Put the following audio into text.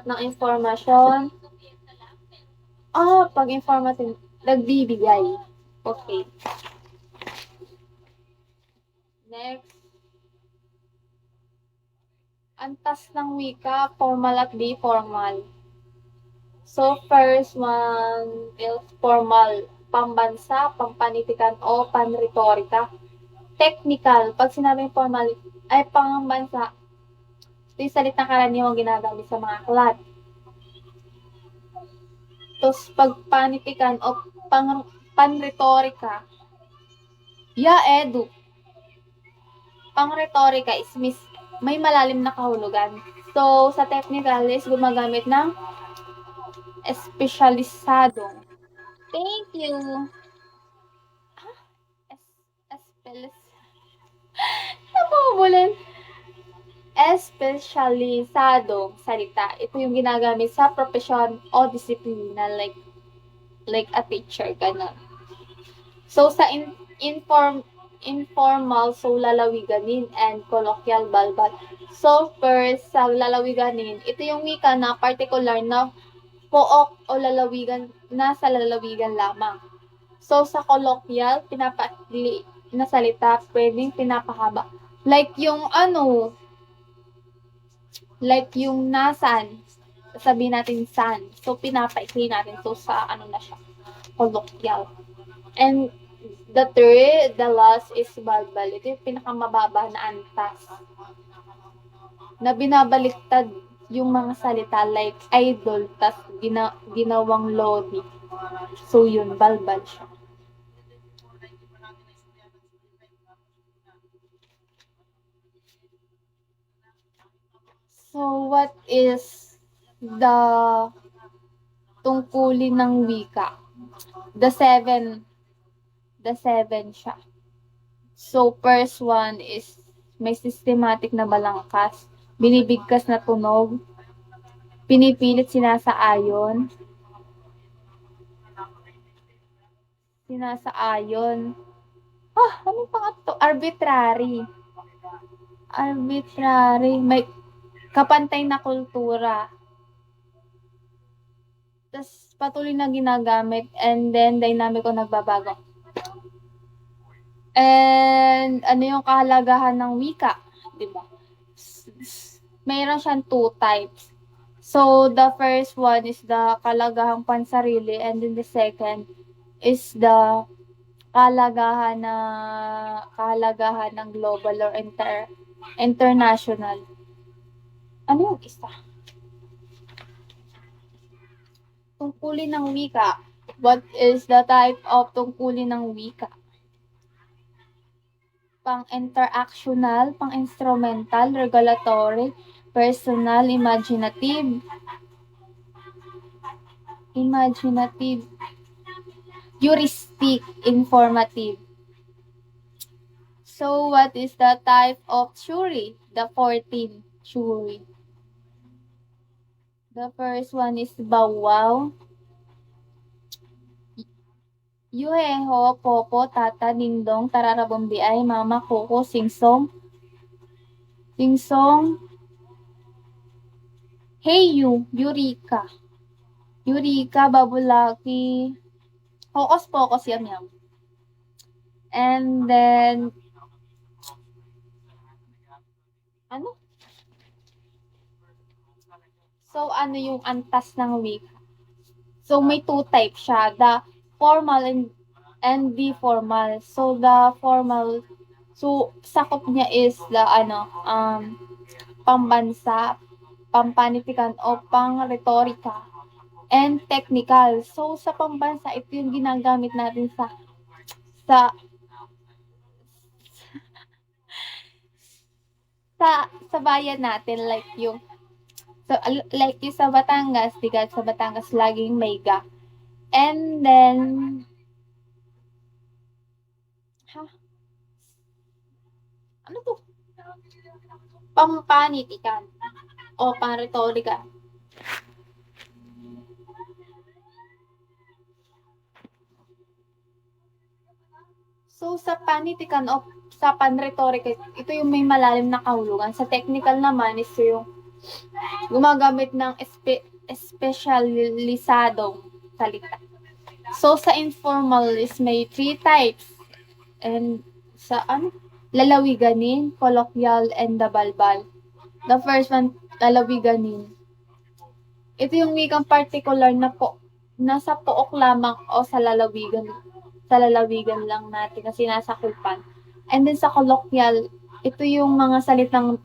nag-uusap ng informasyon. Pag informative, nagbibigay. Okay. Next. Antas ng wika, formal at di formal. So, first one is formal, pambansa, pampanitikan o panretorika. Technical, pag sinabing formal, ay pambansa, ito yung salitang karaniwang ginagamit sa mga aklat. Tapos, pag panitikan o panretorika, edu. Pang-retorika is may malalim na kahulugan. So, sa technical is gumagamit ng espesyalisadong. Thank you. Napabulin. Espesyalisadong salita. Ito yung ginagamit sa profesyon o disiplina like a teacher, ganun. So, sa informal, so lalawiganin and colloquial balbal. So, first, sa lalawiganin, ito yung wika na particular na pook o lalawigan na sa lalawigan lamang. So, sa colloquial, pinapali na salita, pwedeng pinapahaba. Like yung nasan, sabihin natin san. So, pinapaikli natin. So, sa na siya, colloquial. And the last is balbal. Ito yung pinakamababa na antas. Na binabaliktad yung mga salita like idol, tas ginawang lodi. So, yun, balbal siya. So, what is the tungkulin ng wika? The seven siya. So, first one is may systematic na balangkas, binibigkas na tunog, pinipilit sinasaayon, ano pa to? Arbitrary, may kapantay na kultura. Tapos, patuloy na ginagamit and then dynamic o nagbabago. And ano yung kahalagahan ng wika, 'di ba? Mayroon siyang 2 types. So the first one is the kahalagahang pansarili and then the second is the kahalagahan ng global or international. Ano yung isa? Tungkulin ng wika. What is the type of tungkulin ng wika? Pang-interactional, pang-instrumental, regulatory, personal, imaginative, heuristic, informative. So, what is the type of theory? The 14 theory. The first one is bawaw. Yuheho, popo, tata, dingdong, tararabombiay, mama, koko, singsong. Heyu, Eureka. Babulaki. Hocus pocus, yam. And then, So, ano yung antas ng wika? So, may 2 types siya. The formal and the formal. So, the formal, sakop niya is the pambansa, pampanitikan o pang-retorika, and technical. So, sa pambansa, ito yung ginagamit natin sa bayan natin, like yung sa Batangas, digat sa Batangas laging may ga. And then, ano to? Pampanitikan o pang-retorika. So, sa panitikan o sa panretorika, ito yung may malalim na kahulugan. Sa technical naman is yung gumagamit ng espesyalisadong salita. So, sa informal is may 3 types. And sa lalawiganin, colloquial, and dabalbal. The first one, lalawiganin. Ito yung wikang partikular na nasa pook lamang o sa lalawigan lang natin na sinasakupan. And then sa colloquial, ito yung mga salitang